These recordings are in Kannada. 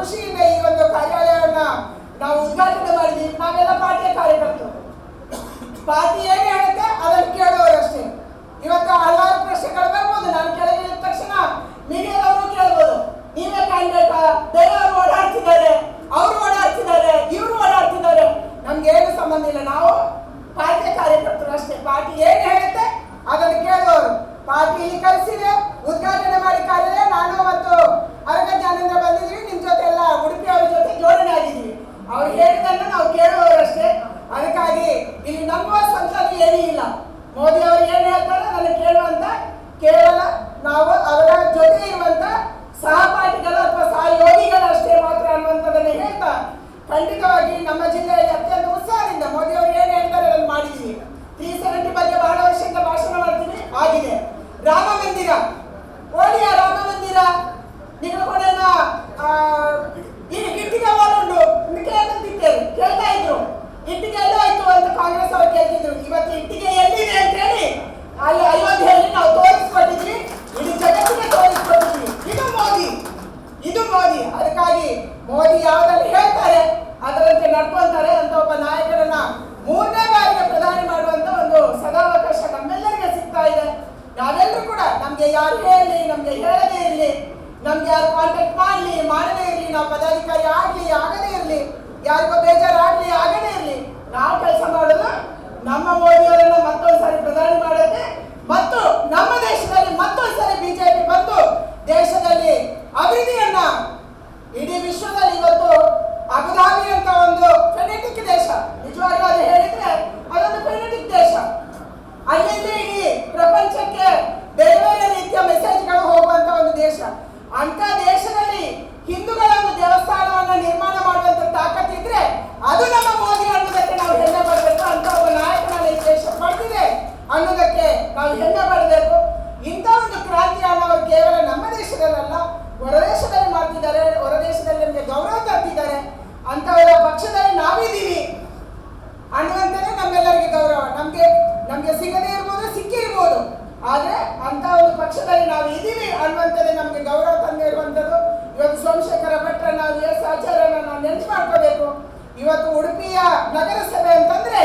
ಖುಷಿಯಿಂದ ಈ ಒಂದು ಕಾರ್ಯಾಲಯವನ್ನ ನಾವು ಉದ್ಘಾಟನೆ ಮಾಡಿದ್ದೀವಿ. ನಾವೆಲ್ಲ ಪಾರ್ಟಿಯ ಕಾರ್ಯಕರ್ತರು, ಪಾರ್ಟಿ ಏನು ಹೇಳುತ್ತೆ ಅದನ್ನು ಕೇಳುವವರಷ್ಟೇ. ಇವತ್ತು ಹಲವಾರು ಪ್ರಶ್ನೆಗಳು ಬರ್ಬೋದು, ನಾನು ಕೆಳಗಿಳಿದ ತಕ್ಷಣ ಮೀಡಿಯಾದವರು ಕೇಳ್ಬೋದು, ನೀವೇ ಕ್ಯಾಂಡಿಡೇಟ್, ಬೇರೆಯವರು ಓಡಾಡ್ತಿದ್ದಾರೆ, ಅವರು ಓಡಾಡ್ತಿದ್ದಾರೆ, ಇವರು ಓಡಾಡ್ತಿದ್ದಾರೆ. ನಮ್ಗೇನು ಸಂಬಂಧ ಇಲ್ಲ, ನಾವು ಪಾರ್ಟಿಯ ಕಾರ್ಯಕರ್ತರು ಅಷ್ಟೇ. ಪಾರ್ಟಿ ಏನು ಹೇಳುತ್ತೆ ಅದನ್ನು ಕೇಳುವವರು. ಪಾರ್ಟಿ ಇಲ್ಲಿ ಕಳಿಸಿದೆ, ಉದ್ಘಾಟನೆ ಮಾಡಿ ಕಾರ್ಯ ನಾನು ಮತ್ತು ಅರಗ ಜ್ಞಾನೇಂದ್ರ ಬಂದಿದ್ದೀವಿ. ನಿಮ್ಮ ಜೊತೆ ಎಲ್ಲ ಉಡುಪಿ ಅವರ ಜೊತೆ ಜೋಡಣೆ ಆಗಿದ್ದೀವಿ. ಅವ್ರು ಹೇಳಿದ್ದನ್ನು ನಾವು ಕೇಳುವವರಷ್ಟೇ. ಅದಕ್ಕಾಗಿ ಇಲ್ಲಿ ನಂಬುವ ಸಂಸದ ಏನೂ ಇಲ್ಲ. ಮೋದಿ ಅವರು ಏನು ಹೇಳ್ತಾರೆ ಅದನ್ನು ಕೇಳುವಂತ ಕೇವಲ ನಾವು ಅವರ ಜೊತೆ ಇರುವಂತ ಸಹಪಾಠಿಗಳು ಅಥವಾ ಸಹಯೋಗಿಗಳು ಅಷ್ಟೇ ಮಾತ್ರ ಅನ್ನುವಂಥದ್ದನ್ನು ಹೇಳ್ತಾ, ಖಂಡಿತವಾಗಿ ನಮ್ಮ ಜಿಲ್ಲೆಯಲ್ಲಿ ಅತ್ಯಂತ ಉತ್ಸಾಹದಿಂದ ಮೋದಿ ಅವರು ಏನು ಹೇಳ್ತಾರೆ ಅದನ್ನು ಮಾಡಿದ್ದೀವಿ. 370 ಬಗ್ಗೆ ಬಹಳ ವರ್ಷದಿಂದ ಭಾಷಣ ಮಾಡ್ತೀವಿ, ಆಗಿದೆ. ರಾಮ ಮಂದಿರ, ಓಡಿಯ ರಾಮ ಮಂದಿರ ನಿಗಮಗಳನ್ನ ಇಟ್ಟಿಗೆ ಉಂಟು ಕೇಳ್ತಾ ಇದ್ರು, ಇಟ್ಟಿಗೆ ಎಲ್ಲೋ ಆಯ್ತು ಅಂತ ಕಾಂಗ್ರೆಸ್ ಅವರು ಕೇಳ್ತಿದ್ರು. ಇವತ್ತು ಇಟ್ಟಿಗೆ ಎಲ್ಲಿದೆ ಅಂತ ಹೇಳಿ ಅಲ್ಲಿ ಅಯೋಧ್ಯೆಯಲ್ಲಿ ನಾವು ತೋರಿಸ್ಕೊಟ್ಟಿದ್ವಿ, ಇಡೀ ಜಗತ್ತಿಗೆ ತೋರಿಸ್ಕೊಟ್ಟಿದ್ವಿ. ಇದು ಮೋದಿ. ಅದಕ್ಕಾಗಿ ಮೋದಿ ಯಾವುದನ್ನು ಹೇಳ್ತಾರೆ ಅದರಂತೆ ನಡ್ಕೊಂತಾರೆ ಅಂತ ಒಬ್ಬ ನಾಯಕರನ್ನ 3ನೇ ಬಾರಿಗೆ ಪ್ರಧಾನಿ ಮಾಡುವಂತ ಒಂದು ಸದಾವಕಾಶ ನಮ್ಮೆಲ್ಲರಿಗೆ ಸಿಗ್ತಾ ಇದೆ. ನಾವೆಲ್ಲರೂ ಕೂಡ ನಮ್ಗೆ ಯಾರು ಹೇಳಲಿ, ನಮ್ಗೆ ಹೇಳದೇ ಇರಲಿ, ನಮ್ಗೆ ಯಾರು ಕಾಂಟ್ಯಾಕ್ಟ್ ಮಾಡಲಿ ಮಾಡದೇ ಇರಲಿ, ನಾವು ಪದಾಧಿಕಾರಿ ಆಗ್ಲಿ ಆಗದೇ ಇರಲಿ, ಯಾರಿಗೋ ಬೇಜಾರಾಗ್ಲಿ ಆಗದೇ ಇರಲಿ, ನಾವು ಕೆಲಸ ಮಾಡೋದು ನಮ್ಮ ಮೋದಿಯವರನ್ನ ಮತ್ತೊಂದ್ಸರಿ ಪ್ರಧಾನಿ ಮಾಡೋಕ್ಕೆ ಮತ್ತು ನಮ್ಮ ದೇಶದಲ್ಲಿ ಮತ್ತೊಂದ್ಸರಿ ಬಿಜೆಪಿ ಬಂದು ದೇಶದಲ್ಲಿ ಅಭಿವೃದ್ಧಿಯನ್ನ ಇಡೀ ವಿಶ್ವದಲ್ಲಿ ಇವತ್ತು ಅಬುಧಾಬಿ ಅಂತ ಒಂದು ಫೆನೆಟಿಕ್ ದೇಶ, ನಿಜವಾಗ್ಲೂ ಅದು ಹೇಳಿದ್ರೆ ಅದೊಂದು ಫೆನೆಟಿಕ್ ದೇಶ. ಅಲ್ಲಿಂದ ಇಡೀ ಪ್ರಪಂಚಕ್ಕೆ ಬೇರೆ ಬೇರೆ ರೀತಿಯ ಮೆಸೇಜ್ಗಳು ಹೋಗುವಂತ ಒಂದು ದೇಶ. ಅಂತ ದೇಶದಲ್ಲಿ ಹಿಂದೂಗಳ ಒಂದು ದೇವಸ್ಥಾನವನ್ನ ನಿರ್ಮಾಣ ಮಾಡುವಂತ ತಾಕತ್ತಿದ್ರೆ ಅದು ನಮ್ಮ ಮೋದಿ ಅನ್ನೋದಕ್ಕೆ ನಾವು ಹೆಮ್ಮೆ ಪಡಬೇಕು. ಅಂತ ಒಬ್ಬ ನಾಯಕನ ಈ ದೇಶ ಪಡೆದಿದೆ ಅನ್ನೋದಕ್ಕೆ ನಾವು ಹೆಮ್ಮೆ ಪಡಬೇಕು. ಇಂಥ ಒಂದು ಕ್ರಾಂತಿಯನ್ನು ಅವರು ಕೇವಲ ನಮ್ಮ ದೇಶದಲ್ಲ ಹೊರದೇಶದಲ್ಲಿ ಮಾಡ್ತಿದ್ದಾರೆ, ಹೊರದೇಶದಲ್ಲಿ ನಮಗೆ ಗೌರವ ತರ್ತಿದ್ದಾರೆ. ಅಂತವರ ಪಕ್ಷದಲ್ಲಿ ನಾವಿದ್ದೀವಿ ಅನ್ನುವಂಥದ್ದೇ ನಮ್ಮೆಲ್ಲರಿಗೆ ಗೌರವ. ನಮ್ಗೆ ಸಿಗದೇ ಇರ್ಬೋದು, ಸಿಕ್ಕಿರ್ಬೋದು, ಆದ್ರೆ ಅಂತ ಒಂದು ಪಕ್ಷದಲ್ಲಿ ನಾವು ಇದ್ದೀವಿ ಅನ್ನುವಂಥದ್ದೇ ನಮ್ಗೆ ಗೌರವ ತಂದಿರುವಂಥದ್ದು. ಇವತ್ತು ಸೋಮಶೇಖರ ಭಟ್ರ ನಾವು ಎಸ್ ಆಚಾರ್ಯನ ನಾವು ನೆನಪು ಮಾಡ್ಕೋಬೇಕು. ಇವತ್ತು ಉಡುಪಿಯ ನಗರಸಭೆ ಅಂತಂದ್ರೆ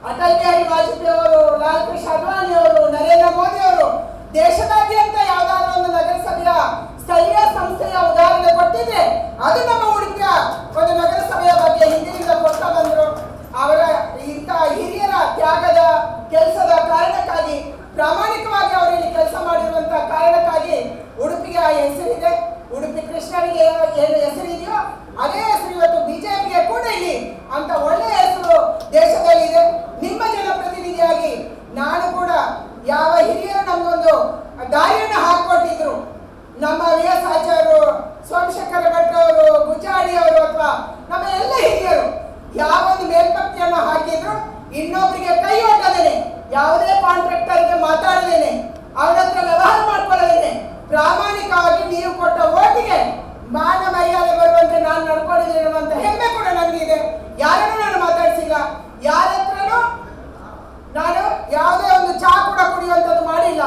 ಅಟಲ್ ಬಿಹಾರಿ ವಾಜಪೇಯಿ ಅವರು, ಲಾಲ್ ಕೃಷ್ಣ ಅದ್ವಾನಿ ಅವರು, ನರೇಂದ್ರ ಮೋದಿ ಅವರು ದೇಶದಾದ್ಯಂತ ಯಾವ್ದಾದ್ರು ಒಂದು ನಗರಸಭೆಯ ಸ್ಥಳೀಯ ಸಂಸ್ಥೆಯ ಉದಾಹರಣೆ ಕೊಟ್ಟಿದ್ರೆ ಅದು ನಮ್ಮ ಉಡುಪಿಯ ಒಂದು ನಗರಸಭೆಯ ಬಗ್ಗೆ ಹಿಂದಿನಿಂದ ಕೊಡ್ತಾ ಬಂದ್ರು. ಅವರ ಇಂಥ ಹಿರಿಯರ ತ್ಯಾಗದ ಕೆಲಸದ ಕಾರಣಕ್ಕಾಗಿ, ಪ್ರಾಮಾಣಿಕವಾಗಿ ಅವರು ಇಲ್ಲಿ ಕೆಲಸ ಮಾಡಿರುವಂತಹ ಕಾರಣಕ್ಕಾಗಿ ಉಡುಪಿಗೆ ಆ ಹೆಸರಿದೆ. ಉಡುಪಿ ಕೃಷ್ಣನಿಗೆ ಏನು ಹೆಸರಿದೆಯೋ ಅದೇ ಹೆಸರು ಇವತ್ತು ಬಿಜೆಪಿಗೆ ಕೂಡ ಇಲ್ಲಿ ಅಂತ ಒಳ್ಳೆಯ ಹೆಸರು ದೇಶದಲ್ಲಿದೆ. ನಿಮ್ಮ ಜನಪ್ರತಿನಿಧಿಯಾಗಿ ನಾನು ಕೂಡ ಯಾವ ಹಿರಿಯರು ನಮಗೊಂದು ದಾರಿಯನ್ನು ಹಾಕೊಟ್ಟಿದ್ರು, ನಮ್ಮ VS ಆಚಾರ್ಯರು, ಸೋಮಶೇಖರ ಭಟ್ ಅವರು, ಗುಜ್ಜಾಡಿ ಅವರು ಅಥವಾ ನಮ್ಮ ಎಲ್ಲ ಹಿರಿಯರು ಯಾವೊಂದು ಮೇಲ್ಪಂಕ್ತಿಯನ್ನು ಹಾಕಿದ್ರು, ಇನ್ನೊಬ್ಬರಿಗೆ ಕೈ ಒಡ್ಡದೇನೆ, ಯಾವುದೇ ಕಾಂಟ್ರಾಕ್ಟರ್ಗೆ ಮಾತಾಡದೇನೆ, ಅವರ ಹತ್ರ ವ್ಯವಹಾರ ಮಾಡ್ಕೊಳ್ಳದೇನೆ, ಪ್ರಾಮಾಣಿಕವಾಗಿ ನೀವು ಕೊಟ್ಟ ಓಟಿಗೆ ಮಾನ ಮರ್ಯಾದೆ ಬರುವಂತೆ ನಾನು ನಡ್ಕೊಂಡಿದ್ದೀನಿ ಅನ್ನುವಂಥ ಹೆಮ್ಮೆ ಕೂಡ ನನಗಿದೆ. ಯಾರನ್ನೂ ನಾನು ಮಾತಾಡಿಸಿಲ್ಲ, ಯಾರ ಹತ್ರನೂ ನಾನು ಯಾವುದೇ ಒಂದು ಚಹಾ ಕೂಡ ಕುಡಿಯುವಂಥದ್ದು ಮಾಡಿಲ್ಲ.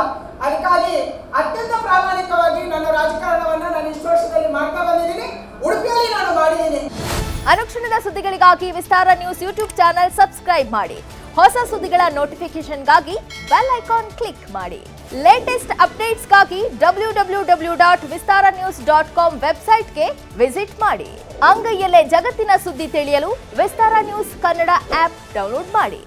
ಅದಕ್ಕಾಗಿ ಅತ್ಯಂತ ಪ್ರಾಮಾಣಿಕವಾಗಿ ನನ್ನ ರಾಜಕಾರಣವನ್ನ ನಾನು ಇಷ್ಟು ವರ್ಷದಲ್ಲಿ ಮಾಡ್ತಾ ಬಂದಿದ್ದೀನಿ, ಉಡುಪಿಯಲ್ಲಿ ನಾನು ಮಾಡಿದ್ದೀನಿ. ಅನುಕ್ಷಣದ ಸುದ್ದಿಗಳಿಗಾಗಿ ವಿಸ್ತಾರ ನ್ಯೂಸ್ ಯೂಟ್ಯೂಬ್ ಚಾನೆಲ್ ಸಬ್ಸ್ಕ್ರೈಬ್ ಮಾಡಿ. ಹೊಸ ಸುದ್ದಿಗಳ ನೋಟಿಫಿಕೇಶನ್ಗಾಗಿ ಬೆಲ್ ಐಕಾನ್ ಕ್ಲಿಕ್ ಮಾಡಿ. ಲೇಟೆಸ್ಟ್ ಅಪ್ಡೇಟ್ಸ್ಗಾಗಿ www.vistaranews.com ವೆಬ್ಸೈಟ್ಗೆ ವಿಸಿಟ್ ಮಾಡಿ. ಅಂಗೈಯಲ್ಲೇ ಜಗತ್ತಿನ ಸುದ್ದಿ ತಿಳಿಯಲು ವಿಸ್ತಾರ ನ್ಯೂಸ್ ಕನ್ನಡ ಆಪ್ ಡೌನ್ಲೋಡ್ ಮಾಡಿ.